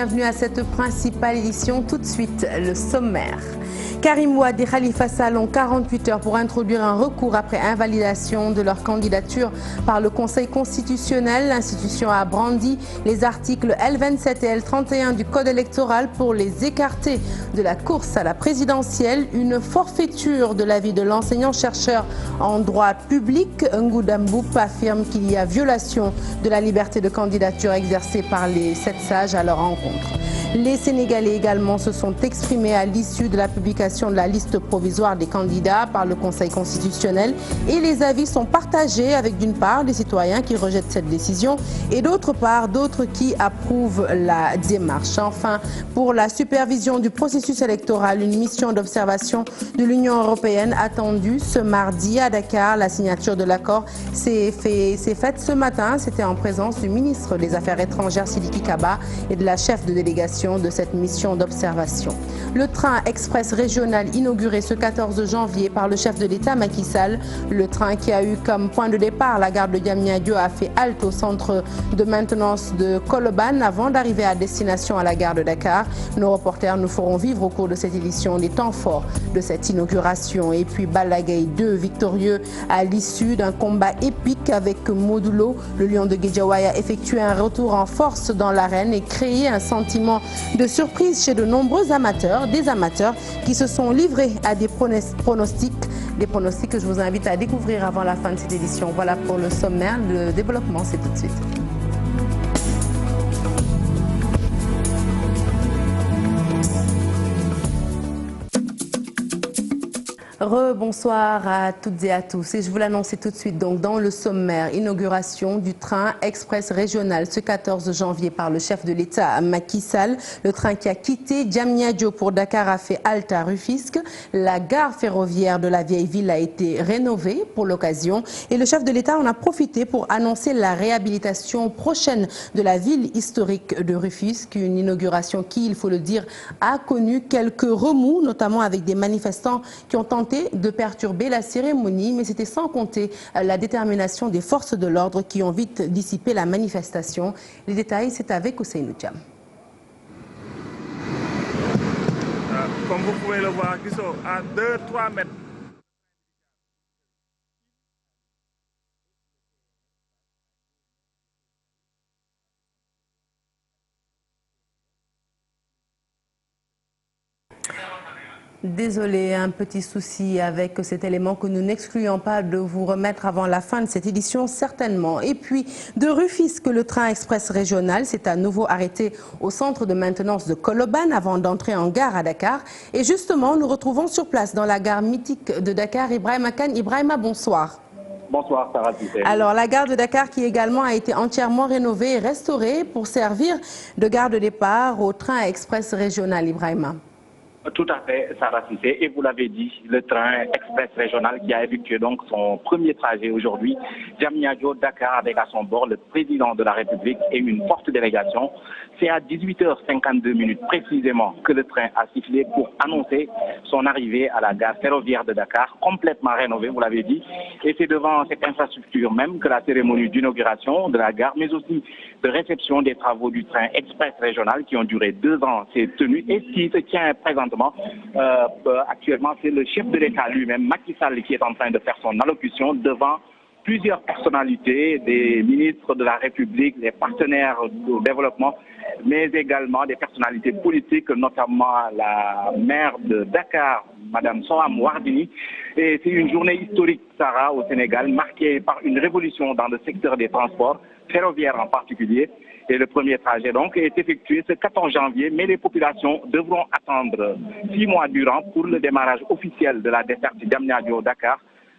Bienvenue à cette principale édition. Tout de suite, le sommaire. Karim Wade et Khalifa Sall ont 48 heures pour introduire un recours après invalidation de leur candidature par le Conseil constitutionnel. L'institution a brandi les articles L27 et L31 du Code électoral pour les écarter de la course à la présidentielle. Une forfaiture de l'avis de l'enseignant-chercheur en droit public. Ngouda Mboup affirme qu'il y a violation de la liberté de candidature exercée par les 7 sages à leur encontre. Les Sénégalais également se sont exprimés à l'issue de la publication de la liste provisoire des candidats par le Conseil constitutionnel et les avis sont partagés avec d'une part des citoyens qui rejettent cette décision et d'autre part d'autres qui approuvent la démarche. Enfin, pour la supervision du processus électoral, une mission d'observation de l'Union européenne attendue ce mardi à Dakar. La signature de l'accord s'est faite ce matin. C'était en présence du ministre des Affaires étrangères Sidiki Kaba et de la chef de délégation de cette mission d'observation. Le train express régional inauguré ce 14 janvier par le chef de l'État Macky Sall. Le train qui a eu comme point de départ la gare de Diamniadio a fait halte au centre de maintenance de Colobane avant d'arriver à destination à la gare de Dakar. Nos reporters nous feront vivre au cours de cette édition les temps forts de cette inauguration. Et puis Balagay 2 victorieux à l'issue d'un combat épique avec Modulo. Le Lion de Guédiawaye a effectué un retour en force dans l'arène et créé un sentiment de surprise chez de nombreux amateurs, des amateurs qui se sont livrés à des pronostics que je vous invite à découvrir avant la fin de cette édition. Voilà pour le sommaire. Le développement, c'est tout de suite. Rebonsoir à toutes et à tous. Et je vous l'annonce tout de suite, donc dans le sommaire, inauguration du train express régional ce 14 janvier par le chef de l'État Macky Sall. Le train qui a quitté Diamniadio pour Dakar a fait halte à Rufisque. La gare ferroviaire de la vieille ville a été rénovée pour l'occasion. Et le chef de l'État en a profité pour annoncer la réhabilitation prochaine de la ville historique de Rufisque. Une inauguration qui, il faut le dire, a connu quelques remous, notamment avec des manifestants qui ont tenté de perturber la cérémonie, mais c'était sans compter la détermination des forces de l'ordre qui ont vite dissipé la manifestation. Les détails, c'est avec Ousseynou Diam. Comme vous pouvez le voir, qui sont à 2-3 mètres. Désolé, un petit souci avec cet élément que nous n'excluons pas de vous remettre avant la fin de cette édition, certainement. Et puis, de Rufisque, le train express régional s'est à nouveau arrêté au centre de maintenance de Colobane avant d'entrer en gare à Dakar. Et justement, nous retrouvons sur place dans la gare mythique de Dakar, Ibrahima Kane. Ibrahima, bonsoir. Bonsoir, Sarah Tissé. Alors, la gare de Dakar qui également a été entièrement rénovée et restaurée pour servir de gare de départ au train express régional, Ibrahima. Tout à fait, Sarah Cissé. Et vous l'avez dit, le train express régional qui a effectué donc son premier trajet aujourd'hui, Diamniadio, Dakar, avec à son bord le président de la République et une forte délégation. C'est à 18h52 précisément que le train a sifflé pour annoncer son arrivée à la gare ferroviaire de Dakar, complètement rénovée, vous l'avez dit. Et c'est devant cette infrastructure même que la cérémonie d'inauguration de la gare, mais aussi de réception des travaux du train express régional qui ont duré 2 ans, s'est tenue et qui se tient présentement. Actuellement, c'est le chef de l'État lui-même, Macky Sall, qui est en train de faire son allocution devant plusieurs personnalités, des ministres de la République, des partenaires au développement, mais également des personnalités politiques, notamment la maire de Dakar, Madame Soham Wardini. Et c'est une journée historique, Sarah, au Sénégal, marquée par une révolution dans le secteur des transports, ferroviaires en particulier. Et le premier trajet donc est effectué ce 14 janvier, mais les populations devront attendre 6 mois durant pour le démarrage officiel de la desserte Diamniadio-Dakar.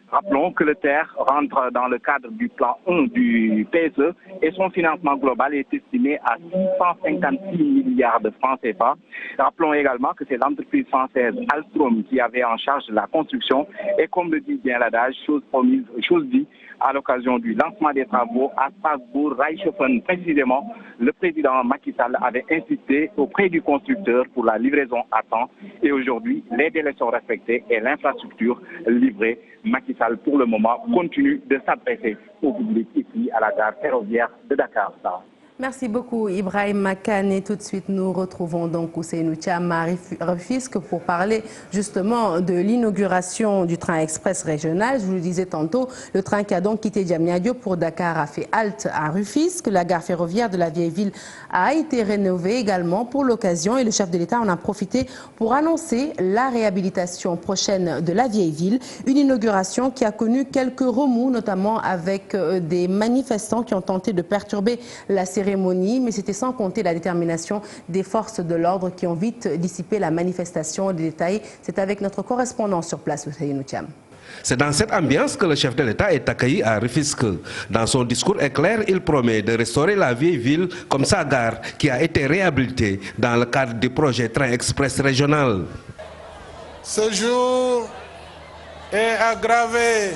Rappelons que le TER rentre dans le cadre du plan 1 du PSE et son financement global est estimé à 656 milliards de francs CFA. Rappelons également que c'est l'entreprise française Alstom qui avait en charge la construction et comme le dit bien l'adage, chose promise, chose dit, à l'occasion du lancement des travaux à Strasbourg-Reichshofen précisément, le président Macky Sall avait insisté auprès du constructeur pour la livraison à temps et aujourd'hui, les délais sont respectés et l'infrastructure livrée. Macky Sall, pour le moment, continue de s'adresser au public ici à la gare ferroviaire de Dakar. Merci beaucoup Ibrahim Makane. Et tout de suite, nous retrouvons donc Ousseynou Thiam à Rufisque pour parler justement de l'inauguration du train express régional. Je vous le disais tantôt, le train qui a donc quitté Diamniadio pour Dakar a fait halte à Rufisque. La gare ferroviaire de la vieille ville a été rénovée également pour l'occasion et le chef de l'État en a profité pour annoncer la réhabilitation prochaine de la vieille ville. Une inauguration qui a connu quelques remous, notamment avec des manifestants qui ont tenté de perturber la cérémonie, mais c'était sans compter la détermination des forces de l'ordre qui ont vite dissipé la manifestation. Des détails, c'est avec notre correspondant sur place, Ousseynou Thiam. C'est dans cette ambiance que le chef de l'État est accueilli à Rufisque. Dans son discours éclair, il promet de restaurer la vieille ville comme sa gare qui a été réhabilitée dans le cadre du projet Train Express régional. Ce jour est aggravé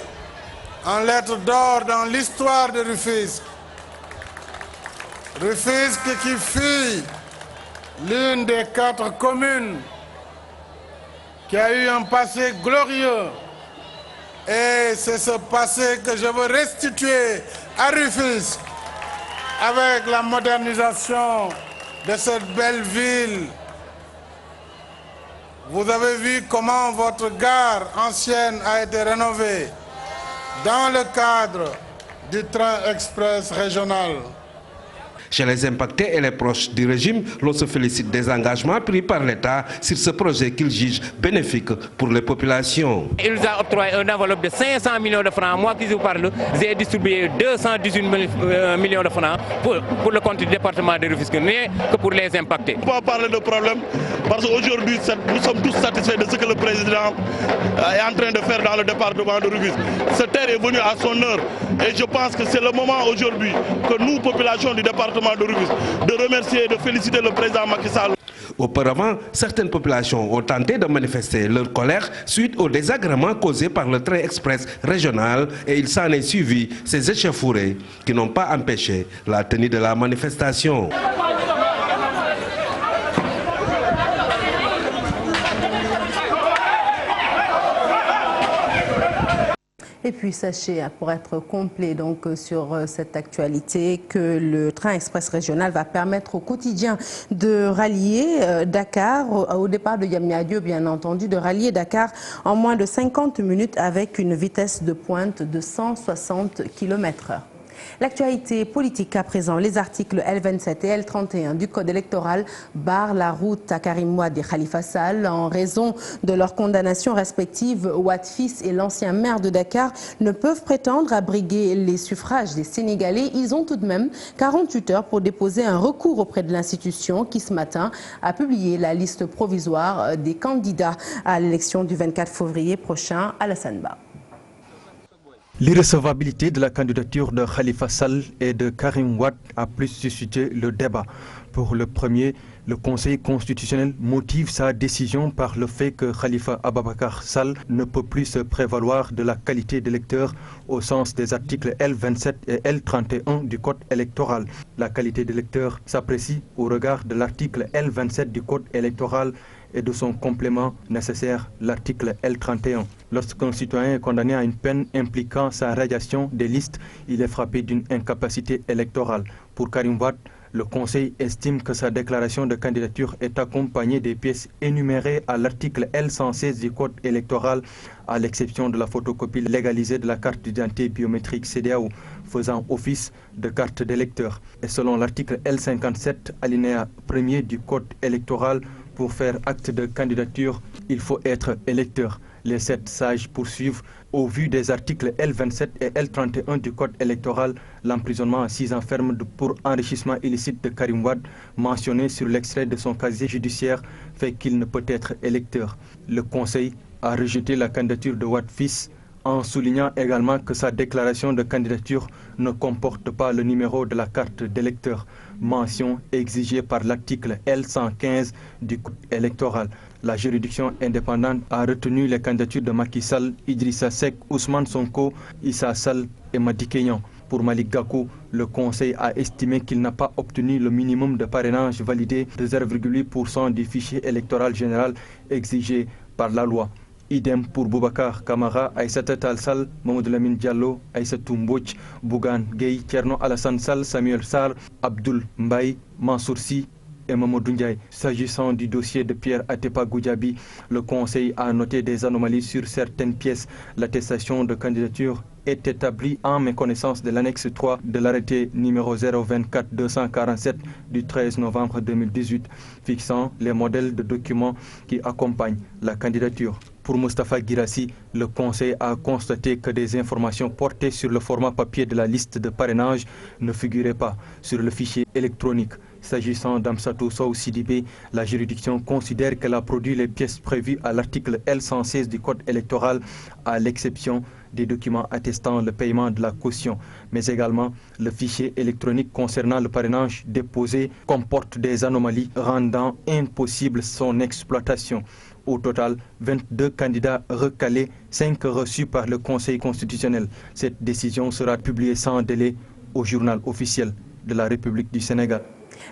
en lettres d'or dans l'histoire de Rufisque. Rufisque qui fut l'une des 4 communes qui a eu un passé glorieux. Et c'est ce passé que je veux restituer à Rufisque avec la modernisation de cette belle ville. Vous avez vu comment votre gare ancienne a été rénovée dans le cadre du train express régional. Chez les impactés et les proches du régime, l'on se félicite des engagements pris par l'État sur ce projet qu'il juge bénéfique pour les populations. Il nous a octroyé une enveloppe de 500 millions de francs. Moi qui vous parle, j'ai distribué 218 millions de francs pour le compte du département de Rufisque, mais que pour les impactés. On peut parler de problème parce qu'aujourd'hui, nous sommes tous satisfaits de ce que le président est en train de faire dans le département de Rufisque. Cette terre est venue à son heure et je pense que c'est le moment aujourd'hui que nous, population du département de Rufisque, de remercier et de féliciter le président Macky Sall. Auparavant, certaines populations ont tenté de manifester leur colère suite aux désagréments causés par le train express régional et il s'en est suivi ces échauffourées qui n'ont pas empêché la tenue de la manifestation. Et puis sachez, pour être complet donc sur cette actualité, que le train express régional va permettre au quotidien de rallier Dakar, au départ de Diamniadio bien entendu, de rallier Dakar en moins de 50 minutes avec une vitesse de pointe de 160 km/h. L'actualité politique à présent, les articles L27 et L31 du Code électoral barrent la route à Karim Wade et Khalifa Sall en raison de leurs condamnations respectives. Wade fils et l'ancien maire de Dakar ne peuvent prétendre à briguer les suffrages des Sénégalais. Ils ont tout de même 48 heures pour déposer un recours auprès de l'institution qui ce matin a publié la liste provisoire des candidats à l'élection du 24 février prochain à Alassane Ba. L'irrecevabilité de la candidature de Khalifa Sall et de Karim Wade a plus suscité le débat. Pour le premier, le Conseil constitutionnel motive sa décision par le fait que Khalifa Ababakar Sall ne peut plus se prévaloir de la qualité d'électeur au sens des articles L27 et L31 du Code électoral. La qualité d'électeur s'apprécie au regard de l'article L27 du Code électoral et de son complément nécessaire, l'article L31. Lorsqu'un citoyen est condamné à une peine impliquant sa radiation des listes, il est frappé d'une incapacité électorale. Pour Karim Wade, le Conseil estime que sa déclaration de candidature est accompagnée des pièces énumérées à l'article L116 du Code électoral, à l'exception de la photocopie légalisée de la carte d'identité biométrique CEDEAO, faisant office de carte d'électeur. Et selon l'article L57, alinéa 1er du Code électoral, pour faire acte de candidature, il faut être électeur. Les 7 sages poursuivent, au vu des articles L27 et L31 du Code électoral, l'emprisonnement à 6 ans ferme pour enrichissement illicite de Karim Wade, mentionné sur l'extrait de son casier judiciaire, fait qu'il ne peut être électeur. Le Conseil a rejeté la candidature de Wade fils, en soulignant également que sa déclaration de candidature ne comporte pas le numéro de la carte d'électeur, mention exigée par l'article L115 du Code électoral. La juridiction indépendante a retenu les candidatures de Macky Sall, Idrissa Seck, Ousmane Sonko, Issa Sall et Madické Niang. Pour Malick Gakou, le Conseil a estimé qu'il n'a pas obtenu le minimum de parrainage validé de 0,8% du fichier électoral général exigé par la loi. Idem pour Boubacar Kamara, Aïssata Talsal, Mamadou Lamine Diallo, Aïssatou Mbouch, Bougan Gueye, Tcherno Alassane Sall, Samuel Sarr, Abdoul Mbaye, Mansour Sy et Mamadou Ndiaye. S'agissant du dossier de Pierre Atepa Goudiaby, le Conseil a noté des anomalies sur certaines pièces. L'attestation de candidature est établie en méconnaissance de l'annexe 3 de l'arrêté numéro 024-247 du 13 novembre 2018, fixant les modèles de documents qui accompagnent la candidature. Pour Moustapha Guirassi, le Conseil a constaté que des informations portées sur le format papier de la liste de parrainage ne figuraient pas sur le fichier électronique. S'agissant d'Amsatou Sow Sidibé, la juridiction considère qu'elle a produit les pièces prévues à l'article L116 du Code électoral, à l'exception des documents attestant le paiement de la caution, mais également le fichier électronique concernant le parrainage déposé comporte des anomalies rendant impossible son exploitation. Au total, 22 candidats recalés, 5 reçus par le Conseil constitutionnel. Cette décision sera publiée sans délai au journal officiel de la République du Sénégal.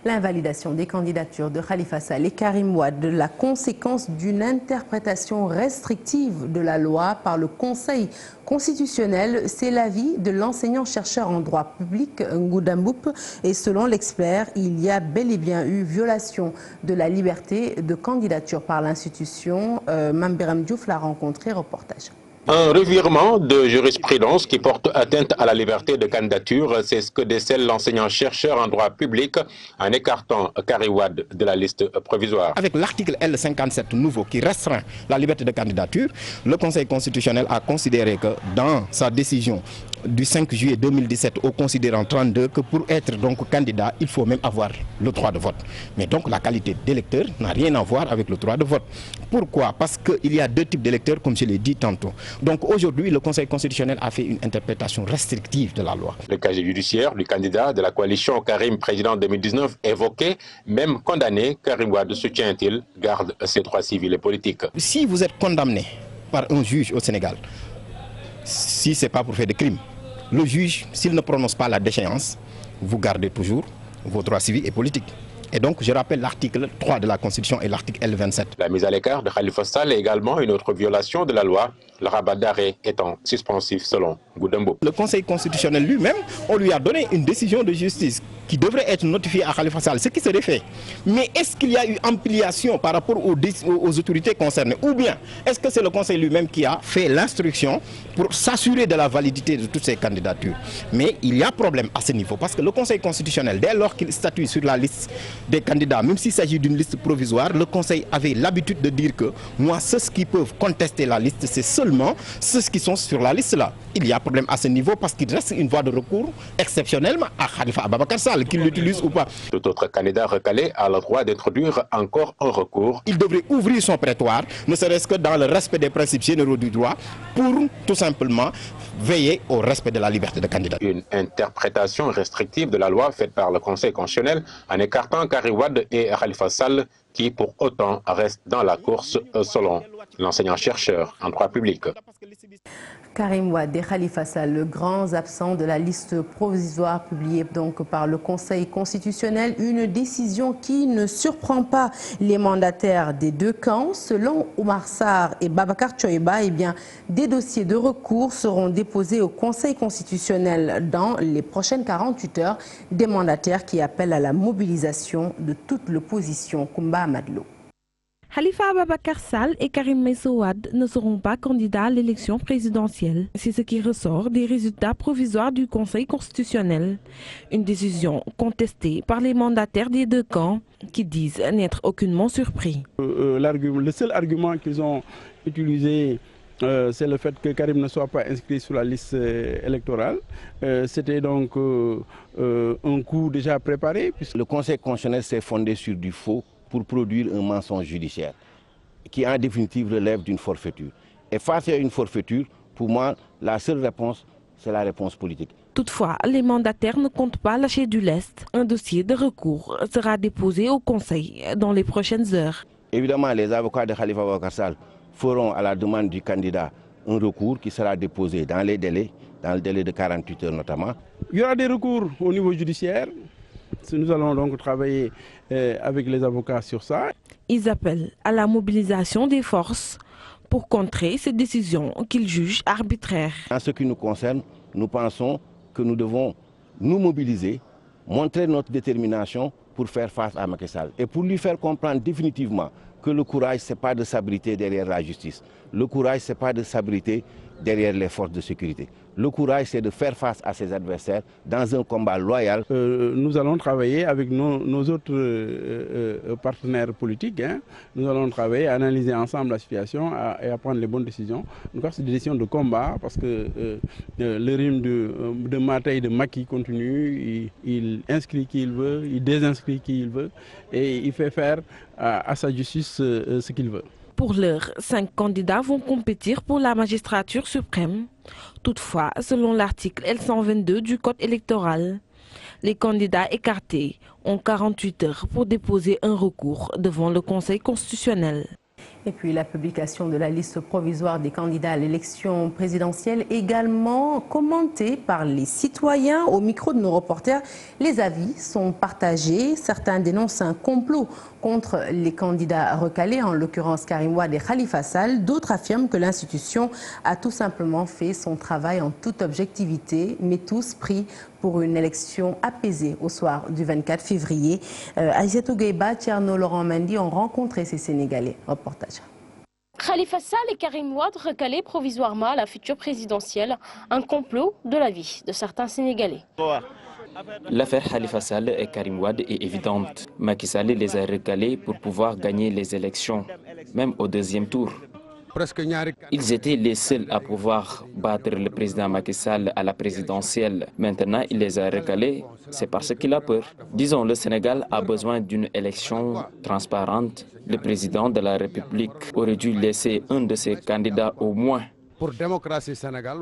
L'invalidation des candidatures de Khalifa Sall et Karim Wade, la conséquence d'une interprétation restrictive de la loi par le Conseil constitutionnel, c'est l'avis de l'enseignant-chercheur en droit public Ngouda Mboup. Et selon l'expert, il y a bel et bien eu violation de la liberté de candidature par l'institution. Mambiram Diouf l'a rencontré, reportage. Un revirement de jurisprudence qui porte atteinte à la liberté de candidature, c'est ce que décèle l'enseignant-chercheur en droit public en écartant Karim Wade de la liste provisoire. Avec l'article L57 nouveau qui restreint la liberté de candidature, le Conseil constitutionnel a considéré que dans sa décision du 5 juillet 2017 au considérant 32 que pour être donc candidat, il faut même avoir le droit de vote. Mais donc la qualité d'électeur n'a rien à voir avec le droit de vote. Pourquoi? Parce qu'il y a deux types d'électeurs, comme je l'ai dit tantôt. Donc aujourd'hui, le Conseil constitutionnel a fait une interprétation restrictive de la loi. Le casier judiciaire du candidat de la coalition Karim président 2019 évoqué, même condamné, Karim Wade soutient-il, garde ses droits civils et politiques. Si vous êtes condamné par un juge au Sénégal, si ce n'est pas pour faire des crimes, le juge, s'il ne prononce pas la déchéance, vous gardez toujours vos droits civils et politiques. Et donc, je rappelle l'article 3 de la Constitution et l'article L27. La mise à l'écart de Khalifa Sall est également une autre violation de la loi, le rabat d'arrêt étant suspensif selon Goudembo. Le Conseil constitutionnel lui-même, on lui a donné une décision de justice qui devrait être notifiée à Khalifa Sall, ce qui serait fait. Mais est-ce qu'il y a eu ampliation par rapport aux autorités concernées? Ou bien, est-ce que c'est le Conseil lui-même qui a fait l'instruction pour s'assurer de la validité de toutes ces candidatures? Mais il y a problème à ce niveau, parce que le Conseil constitutionnel, dès lors qu'il statue sur la liste des candidats, même s'il s'agit d'une liste provisoire, le Conseil avait l'habitude de dire que moi, ceux qui peuvent contester la liste, c'est seulement ceux qui sont sur la liste là. Il y a problème à ce niveau parce qu'il reste une voie de recours exceptionnellement à Khalifa Ababakar Sall, qu'il l'utilise ou pas. Tout autre candidat recalé a le droit d'introduire encore un recours. Il devrait ouvrir son prétoire, ne serait-ce que dans le respect des principes généraux du droit, pour tout simplement veiller au respect de la liberté de candidature. Une interprétation restrictive de la loi faite par le Conseil constitutionnel en écartant Karim Wade et Khalifa Sall, qui pour autant restent dans la course selon l'enseignant-chercheur en droit public. Karim Wade et Khalifa Sall, le grand absent de la liste provisoire publiée donc par le Conseil constitutionnel, une décision qui ne surprend pas les mandataires des deux camps. Selon Oumar Sarr et Babacar Tchoiba, eh bien, des dossiers de recours seront déposés au Conseil constitutionnel dans les prochaines 48 heures. Des mandataires qui appellent à la mobilisation de toute l'opposition. Koumba Amadlo. Khalifa Ababakar Sall et Karim Meïssa Wade ne seront pas candidats à l'élection présidentielle. C'est ce qui ressort des résultats provisoires du Conseil constitutionnel. Une décision contestée par les mandataires des deux camps qui disent n'être aucunement surpris. Le seul argument qu'ils ont utilisé, c'est le fait que Karim ne soit pas inscrit sur la liste électorale. C'était donc un coup déjà préparé. Le Conseil constitutionnel s'est fondé sur du faux pour produire un mensonge judiciaire qui en définitive relève d'une forfaiture. Et face à une forfaiture, pour moi, la seule réponse, c'est la réponse politique. Toutefois, les mandataires ne comptent pas lâcher du lest. Un dossier de recours sera déposé au Conseil dans les prochaines heures. Évidemment, les avocats de Khalifa Ababakar Sall feront à la demande du candidat un recours qui sera déposé dans les délais, dans le délai de 48 heures notamment. Il y aura des recours au niveau judiciaire. Nous allons donc travailler avec les avocats sur ça. Ils appellent à la mobilisation des forces pour contrer cette décision qu'il juge arbitraire. En ce qui nous concerne, nous pensons que nous devons nous mobiliser, montrer notre détermination pour faire face à Macky Sall et pour lui faire comprendre définitivement que le courage, ce n'est pas de s'abriter derrière la justice. Le courage, ce n'est pas de s'abriter derrière les forces de sécurité. Le courage, c'est de faire face à ses adversaires dans un combat loyal. Nous allons travailler avec nos autres partenaires politiques. Nous allons travailler, analyser ensemble la situation et à prendre les bonnes décisions. Donc, c'est des décisions de combat parce que le régime de Mattei de Macky continue. Il inscrit qui il veut, il désinscrit qui il veut et il fait faire à sa justice ce qu'il veut. Pour l'heure, 5 candidats vont compétir pour la magistrature suprême. Toutefois, selon l'article L122 du Code électoral, les candidats écartés ont 48 heures pour déposer un recours devant le Conseil constitutionnel. Et puis la publication de la liste provisoire des candidats à l'élection présidentielle, également commentée par les citoyens. Au micro de nos reporters, les avis sont partagés. Certains dénoncent un complot contre les candidats recalés, en l'occurrence Karim Wade et Khalifa Sall. D'autres affirment que l'institution a tout simplement fait son travail en toute objectivité, mais tous prient pour une élection apaisée au soir du 24 février. Aïssatou Gueiba, Tierno, Laurent Mendy ont rencontré ces Sénégalais. Reportage. Khalifa Sall et Karim Wade recalés provisoirement à la future présidentielle, un complot de l'avis de certains Sénégalais. L'affaire Khalifa Sall et Karim Wade est évidente. Macky Sall les a recalés pour pouvoir gagner les élections, même au deuxième tour. Ils étaient les seuls à pouvoir battre le président Macky Sall à la présidentielle. Maintenant, il les a recalés, c'est parce qu'il a peur. Disons, le Sénégal a besoin d'une élection transparente. Le président de la République aurait dû laisser un de ses candidats au moins. Pour la démocratie Sénégal,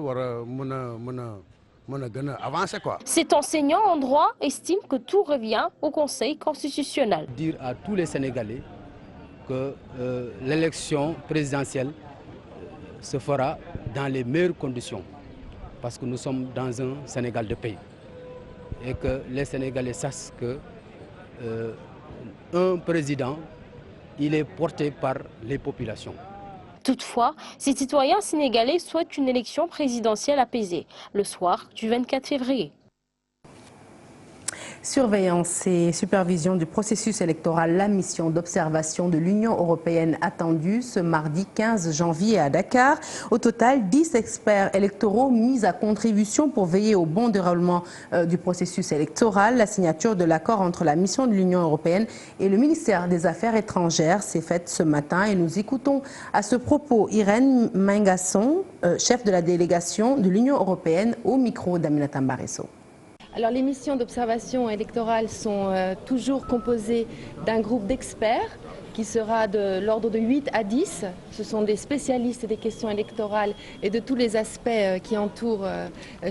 Cet enseignant en droit estime que tout revient au Conseil constitutionnel. Dire à tous les Sénégalais que l'élection présidentielle se fera dans les meilleures conditions, parce que nous sommes dans un Sénégal de paix et que les Sénégalais sachent que un président, il est porté par les populations. Toutefois, ces citoyens sénégalais souhaitent une élection présidentielle apaisée le soir du 24 février. Surveillance et supervision du processus électoral, la mission d'observation de l'Union européenne attendue ce mardi 15 janvier à Dakar. Au total, 10 experts électoraux mis à contribution pour veiller au bon déroulement du processus électoral. La signature de l'accord entre la mission de l'Union européenne et le ministère des Affaires étrangères s'est faite ce matin et nous écoutons à ce propos Irène Mingasson, chef de la délégation de l'Union européenne au micro d'Aminata Mbaresso. Alors les missions d'observation électorale sont toujours composées d'un groupe d'experts qui sera de l'ordre de 8 à 10. Ce sont des spécialistes des questions électorales et de tous les aspects qui entourent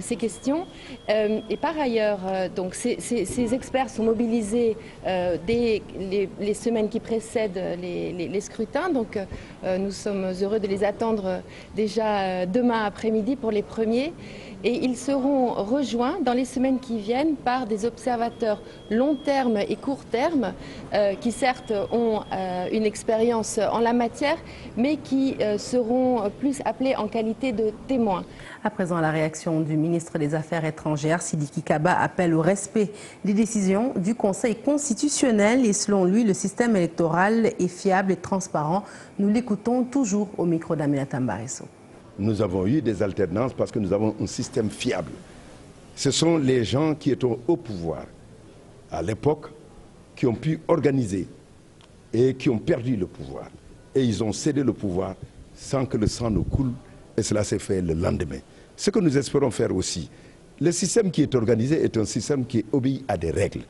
ces questions. Et par ailleurs, donc ces experts sont mobilisés dès les semaines qui précèdent les scrutins. Donc nous sommes heureux de les attendre déjà demain après-midi pour les premiers. Et ils seront rejoints dans les semaines qui viennent par des observateurs long terme et court terme qui certes ont une expérience en la matière mais qui seront plus appelés en qualité de témoins. À présent, la réaction du ministre des Affaires étrangères, Sidiki Kaba, appelle au respect des décisions du Conseil constitutionnel et selon lui, le système électoral est fiable et transparent. Nous l'écoutons toujours au micro d'Aminata Mbaresso. Nous avons eu des alternances parce que nous avons un système fiable. Ce sont les gens qui étaient au pouvoir à l'époque qui ont pu organiser et qui ont perdu le pouvoir. Et ils ont cédé le pouvoir sans que le sang ne coule et cela s'est fait le lendemain. Ce que nous espérons faire aussi, le système qui est organisé est un système qui obéit à des règles.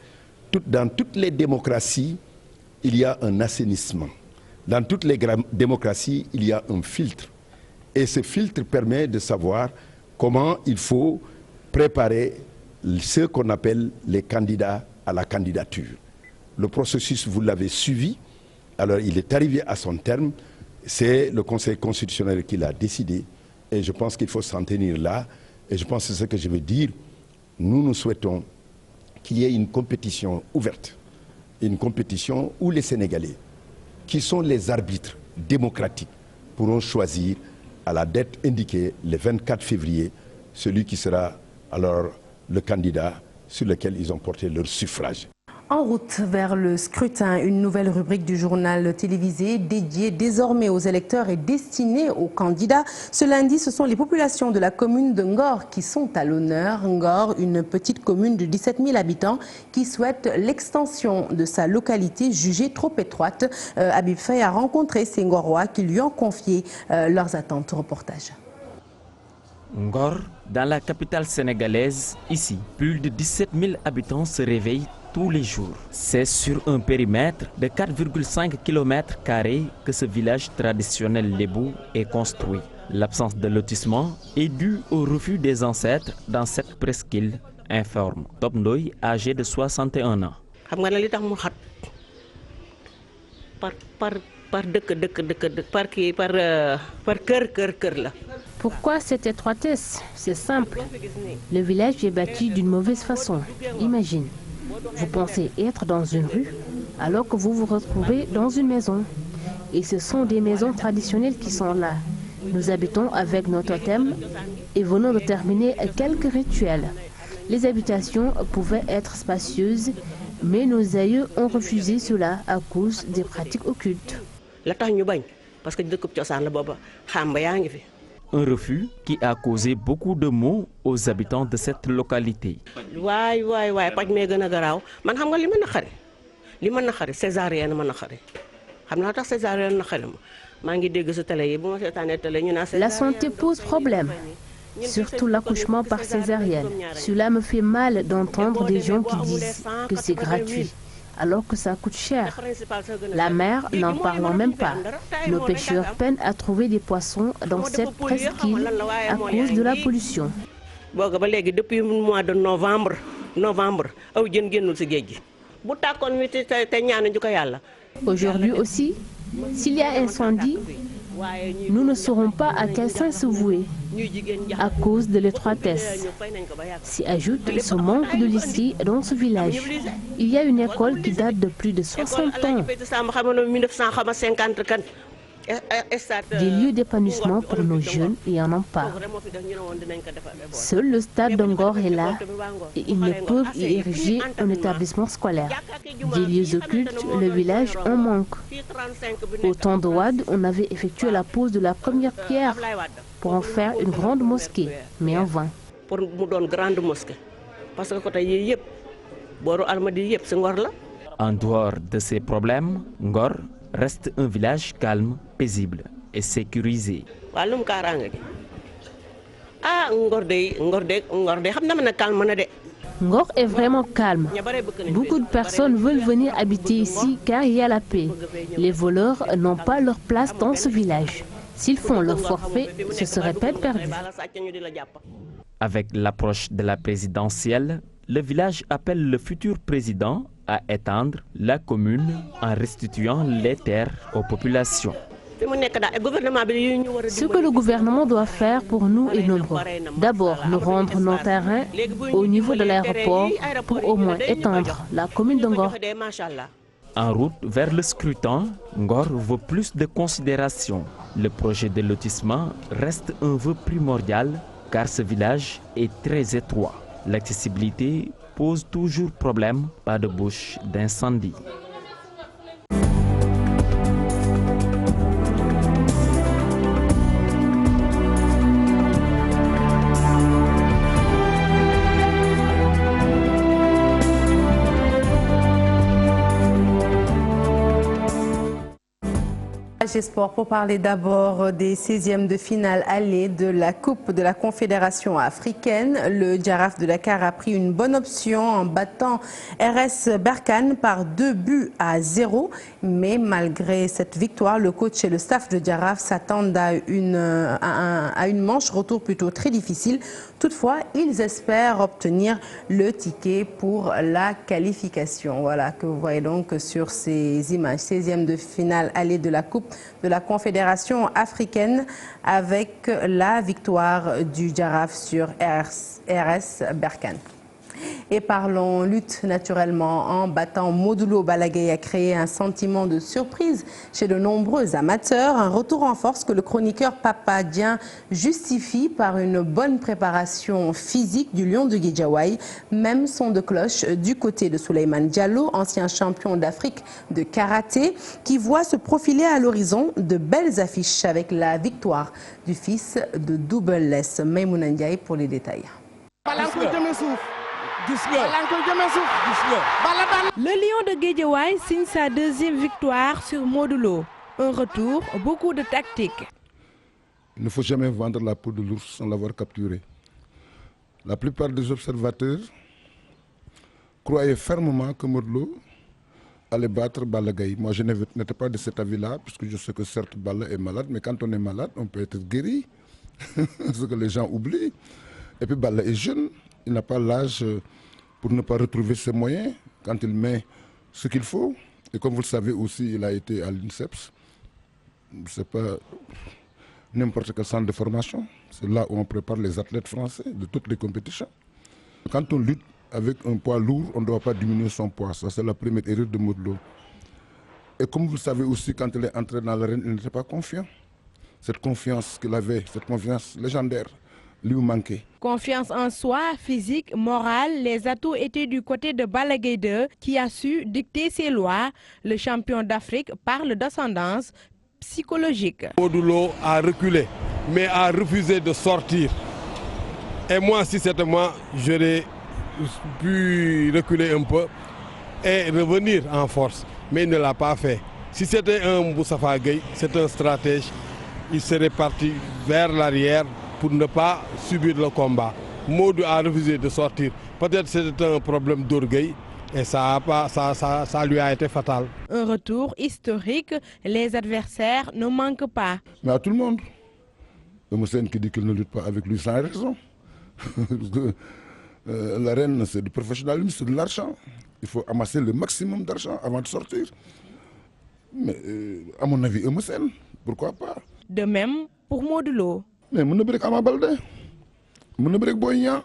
Dans toutes les démocraties, il y a un assainissement. Dans toutes les démocraties, il y a un filtre. Et ce filtre permet de savoir comment il faut préparer ce qu'on appelle les candidats à la candidature. Le processus, vous l'avez suivi, alors il est arrivé à son terme, c'est le Conseil constitutionnel qui l'a décidé et je pense qu'il faut s'en tenir là. Et je pense que c'est ce que je veux dire, nous souhaitons qu'il y ait une compétition ouverte, une compétition où les Sénégalais, qui sont les arbitres démocratiques, pourront choisir à la date indiquée, le 24 février, celui qui sera alors le candidat sur lequel ils ont porté leur suffrage. En route vers le scrutin, une nouvelle rubrique du journal télévisé dédiée désormais aux électeurs et destinée aux candidats. Ce lundi, ce sont les populations de la commune de Ngor qui sont à l'honneur. Ngor, une petite commune de 17 000 habitants qui souhaite l'extension de sa localité jugée trop étroite. Habib Faye a rencontré ces Ngorois qui lui ont confié leurs attentes. Reportage. Ngor, dans la capitale sénégalaise, ici, plus de 17 000 habitants se réveillent tous les jours. C'est sur un périmètre de 4,5 km² que ce village traditionnel lébou est construit. L'absence de lotissement est due au refus des ancêtres dans cette presqu'île informe. Top Ndoye, âgé de 61 ans. Pourquoi cette étroitesse? C'est simple. Le village est bâti d'une mauvaise façon. Imagine, vous pensez être dans une rue alors que vous vous retrouvez dans une maison. Et ce sont des maisons traditionnelles qui sont là. Nous habitons avec nos totems et venons de terminer quelques rituels. Les habitations pouvaient être spacieuses, mais nos aïeux ont refusé cela à cause des pratiques occultes. Un refus qui a causé beaucoup de maux aux habitants de cette localité. La santé pose problème, surtout l'accouchement par césarienne. Cela me fait mal d'entendre des gens qui disent que c'est gratuit, alors que ça coûte cher. La mer, n'en parlons même pas. Nos pêcheurs peinent à trouver des poissons dans cette presqu'île à cause de la pollution. Depuis le mois de novembre, aujourd'hui aussi, s'il y a incendie, nous ne saurons pas à quel sens se vouer à cause de l'étroitesse. S'y ajoute ce manque de lycée dans ce village. Il y a une école qui date de plus de 60 ans. Des lieux d'épanouissement pour nos jeunes, il n'y en a pas. Seul le stade de Ngor est là et ils ne peuvent y ériger un établissement scolaire. Des lieux occultes, le village en manque. Au temps de Wade, on avait effectué la pose de la première pierre pour en faire une grande mosquée, mais en vain. En dehors de ces problèmes, Ngor reste un village calme, paisible et sécurisé. Ngor est vraiment calme. Beaucoup de personnes veulent venir habiter ici car il y a la paix. Les voleurs n'ont pas leur place dans ce village. S'ils font leur forfait, ce serait peine perdue. Avec l'approche de la présidentielle, le village appelle le futur président à étendre la commune en restituant les terres aux populations. Ce que le gouvernement doit faire pour nous est nombreux. D'abord, nous rendre nos terrains au niveau de l'aéroport pour au moins étendre la commune de Ngor. En route vers le scrutin, Ngor veut plus de considération. Le projet de lotissement reste un vœu primordial car ce village est très étroit. L'accessibilité pose toujours problème, pas de bouche d'incendie. Sport pour parler d'abord des 16e de finale allée de la Coupe de la Confédération africaine. Le Jaraaf de Dakar a pris une bonne option en battant RS Berkane par 2-0. Mais malgré cette victoire, le coach et le staff de Jaraaf s'attendent à une manche retour plutôt très difficile. Toutefois, ils espèrent obtenir le ticket pour la qualification. Voilà que vous voyez donc sur ces images. 16e de finale allée de la Coupe de la Confédération africaine avec la victoire du Jaraaf sur RS Berkane. Et parlons lutte naturellement. En battant Modulo, Balla Gaye a créé un sentiment de surprise chez de nombreux amateurs. Un retour en force que le chroniqueur Papa Dieng justifie par une bonne préparation physique du Lion de Guédiawaye. Même son de cloche du côté de Souleymane Diallo, ancien champion d'Afrique de karaté, qui voit se profiler à l'horizon de belles affiches avec la victoire du fils de Double Less. Maïmouna Ndiaye pour les détails. Le Lion de Guédiawaye signe sa deuxième victoire sur Modulo. Un retour, beaucoup de tactique. Il ne faut jamais vendre la peau de l'ours sans l'avoir capturé. La plupart des observateurs croyaient fermement que Modulo allait battre Balla Gaye. Moi, je n'étais pas de cet avis-là, puisque je sais que certes Balla est malade, mais quand on est malade, on peut être guéri. Ce que les gens oublient. Et puis Balla est jeune, il n'a pas l'âge pour ne pas retrouver ses moyens quand il met ce qu'il faut. Et comme vous le savez aussi, il a été à l'INSEPS. Ce n'est pas n'importe quel centre de formation. C'est là où on prépare les athlètes français de toutes les compétitions. Quand on lutte avec un poids lourd, on ne doit pas diminuer son poids. Ça, c'est la première erreur de Modulo. Et comme vous le savez aussi, quand il est entré dans l'arène, il n'était pas confiant. Cette confiance qu'il avait, cette confiance légendaire, lui manquait. Confiance en soi, physique, morale, les atouts étaient du côté de Balla Gaye 2 qui a su dicter ses lois. Le champion d'Afrique parle d'ascendance psychologique. Modulo a reculé, mais a refusé de sortir. Et moi, si c'était moi, j'aurais pu reculer un peu et revenir en force. Mais il ne l'a pas fait. Si c'était un Moustapha Gueye, c'est un stratège, il serait parti vers l'arrière pour ne pas subir le combat. Modou a refusé de sortir. Peut-être c'était un problème d'orgueil et ça lui a été fatal. Un retour historique, les adversaires ne manquent pas. Mais à tout le monde. Le Moussène qui dit qu'il ne lutte pas avec lui sans raison. L'arène, c'est du professionnalisme, c'est de l'argent. Il faut amasser le maximum d'argent avant de sortir. Mais à mon avis, Moussène, pourquoi pas? De même pour Modulo. Mais mon break Ama Baldé, mon break Boignan.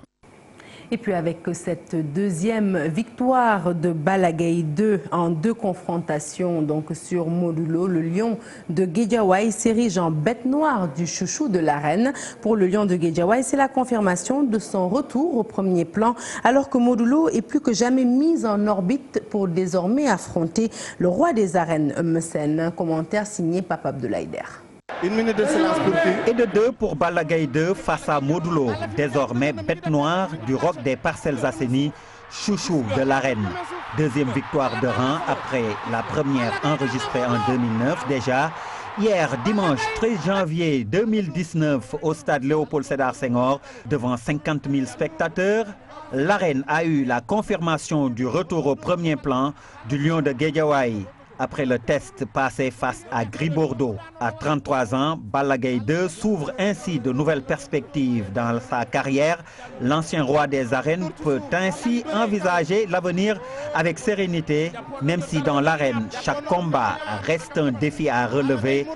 Et puis avec cette deuxième victoire de Balla Gaye 2 en 2 confrontations donc sur Modulo, le Lion de Guédiawaye s'érige en bête noire du chouchou de l'arène. Pour le Lion de Guédiawaye, c'est la confirmation de son retour au premier plan alors que Modulo est plus que jamais mis en orbite pour désormais affronter le roi des arènes, Eumeu Sène. Un commentaire signé Papa Abdoulaye Der. Une minute de silence pour qui? Et de 2 pour Balla Gaye 2 face à Modulo, désormais bête noire du roc des Parcelles Assainies, chouchou de l'arène. Deuxième victoire de rang après la première enregistrée en 2009 déjà. Hier, dimanche 13 janvier 2019, au stade Léopold Sédar Senghor, devant 50 000 spectateurs, l'arène a eu la confirmation du retour au premier plan du Lion de Guédiawaye. Après le test passé face à Gris Bordeaux, à 33 ans, Balla Gaye 2 s'ouvre ainsi de nouvelles perspectives dans sa carrière. L'ancien roi des arènes peut ainsi envisager l'avenir avec sérénité, même si dans l'arène, chaque combat reste un défi à relever.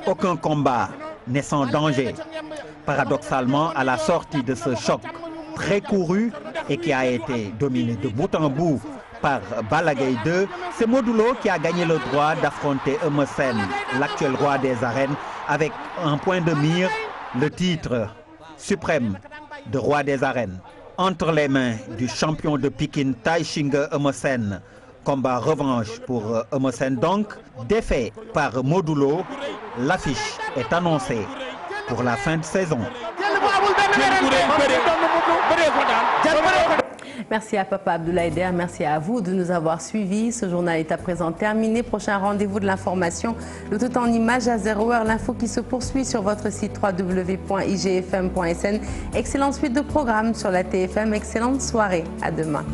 Aucun combat n'est sans danger. Paradoxalement, à la sortie de ce choc très couru et qui a été dominé de bout en bout par Balla Gaye 2, c'est Modulo qui a gagné le droit d'affronter Eumeu Sène, l'actuel roi des arènes, avec un point de mire, le titre suprême de roi des arènes. Entre les mains du champion de Pikine, Tai Shinga Eumeu Sène. Combat revanche pour Eumeu Sène donc, défait par Modulo. L'affiche est annoncée pour la fin de saison. Merci à Papa Abdoulaye Der, merci à vous de nous avoir suivis. Ce journal est à présent terminé. Prochain rendez-vous de l'information, le tout en images à 0h. L'info qui se poursuit sur votre site www.igfm.sn. Excellente suite de programmes sur la TFM. Excellente soirée. À demain.